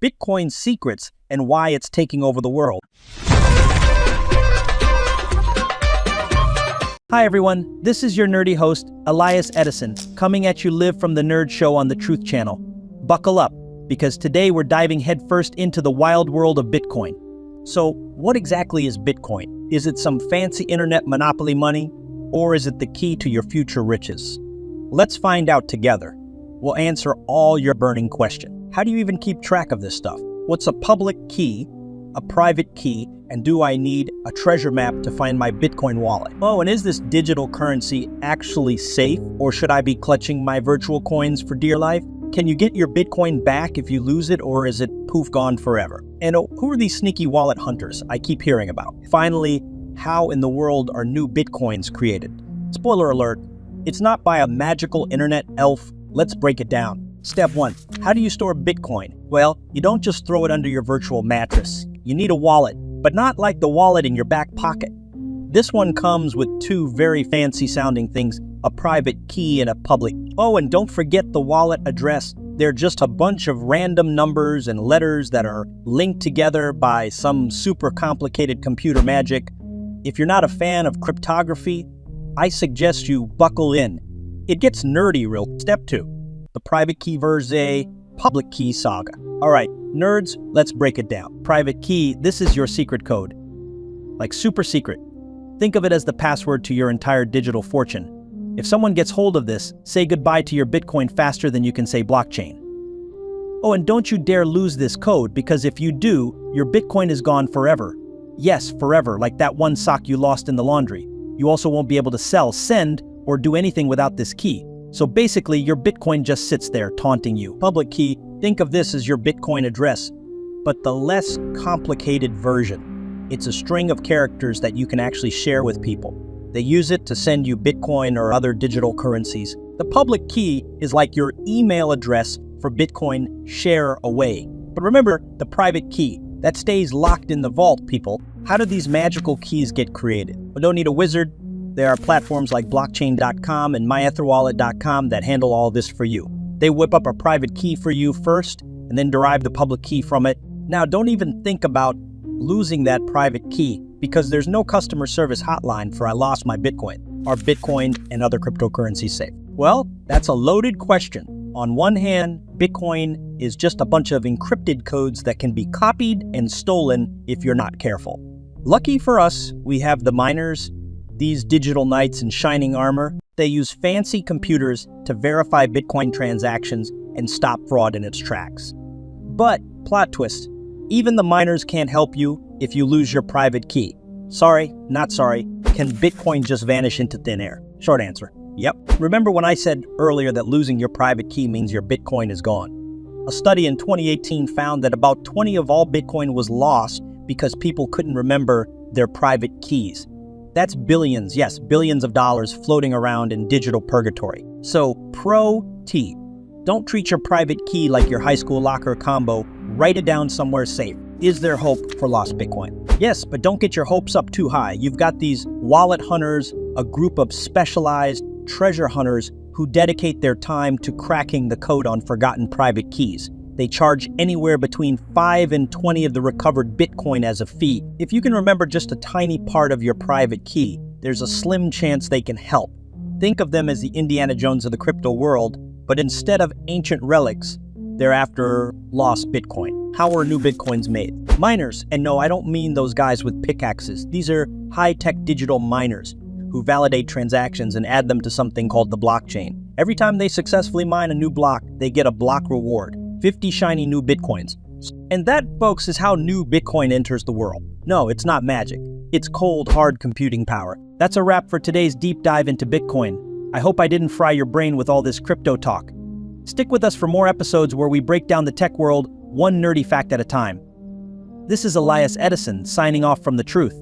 Bitcoin's secrets and why it's taking over the world. Hi everyone, this is your nerdy host, Elias Edison, coming at you live from the Nerd Show on the Truth Channel. Buckle up, because today we're diving headfirst into the wild world of Bitcoin. So, what exactly is Bitcoin? Is it some fancy internet monopoly money, or is it the key to your future riches? Let's find out together. We'll answer all your burning questions. How do you even keep track of this stuff? What's a public key, a private key, and do I need a treasure map to find my Bitcoin wallet? Oh, and is this digital currency actually safe, or should I be clutching my virtual coins for dear life? Can you get your Bitcoin back if you lose it, or is it poof gone forever? And who are these sneaky wallet hunters I keep hearing about? Finally, how in the world are new Bitcoins created? Spoiler alert, it's not by a magical internet elf. Let's break it down. Step 1. How do you store Bitcoin? Well, you don't just throw it under your virtual mattress. You need a wallet, but not like the wallet in your back pocket. This one comes with two very fancy sounding things, a private key and a public. Oh, and don't forget the wallet address. They're just a bunch of random numbers and letters that are linked together by some super complicated computer magic. If you're not a fan of cryptography, I suggest you buckle in. It gets nerdy real. Step 2. The private key versus public key saga. All right, nerds, let's break it down. Private key, this is your secret code. Like super secret. Think of it as the password to your entire digital fortune. If someone gets hold of this, say goodbye to your Bitcoin faster than you can say blockchain. Oh, and don't you dare lose this code, because if you do, your Bitcoin is gone forever. Yes, forever, like that one sock you lost in the laundry. You also won't be able to sell, send, or do anything without this key. So basically, your Bitcoin just sits there taunting you. Public key, think of this as your Bitcoin address, but the less complicated version. It's a string of characters that you can actually share with people. They use it to send you Bitcoin or other digital currencies. The public key is like your email address for Bitcoin share away. But remember, the private key, that stays locked in the vault, people. How do these magical keys get created? We don't need a wizard. There are platforms like blockchain.com and myetherwallet.com that handle all this for you. They whip up a private key for you first, and then derive the public key from it. Now, don't even think about losing that private key, because there's no customer service hotline for I lost my Bitcoin. Are Bitcoin and other cryptocurrencies safe? Well, that's a loaded question. On one hand, Bitcoin is just a bunch of encrypted codes that can be copied and stolen if you're not careful. Lucky for us, we have the miners, these digital knights in shining armor. They use fancy computers to verify Bitcoin transactions and stop fraud in its tracks. But, plot twist, even the miners can't help you if you lose your private key. Sorry, not sorry. Can Bitcoin just vanish into thin air? Short answer, yep. Remember when I said earlier that losing your private key means your Bitcoin is gone? A study in 2018 found that about 20 of all Bitcoin was lost because people couldn't remember their private keys. That's billions, yes, billions of dollars floating around in digital purgatory. So, pro tip, don't treat your private key like your high school locker combo. Write it down somewhere safe. Is there hope for lost Bitcoin? Yes, but don't get your hopes up too high. You've got these wallet hunters, a group of specialized treasure hunters who dedicate their time to cracking the code on forgotten private keys. They charge anywhere between 5 and 20 of the recovered Bitcoin as a fee. If you can remember just a tiny part of your private key, there's a slim chance they can help. Think of them as the Indiana Jones of the crypto world, but instead of ancient relics, they're after lost Bitcoin. How are new Bitcoins made? Miners, and no, I don't mean those guys with pickaxes. These are high-tech digital miners who validate transactions and add them to something called the blockchain. Every time they successfully mine a new block, they get a block reward. 50 shiny new Bitcoins. And that, folks, is how new Bitcoin enters the world. No, it's not magic. It's cold, hard computing power. That's a wrap for today's deep dive into Bitcoin. I hope I didn't fry your brain with all this crypto talk. Stick with us for more episodes where we break down the tech world one nerdy fact at a time. This is Elias Edison signing off from the truth.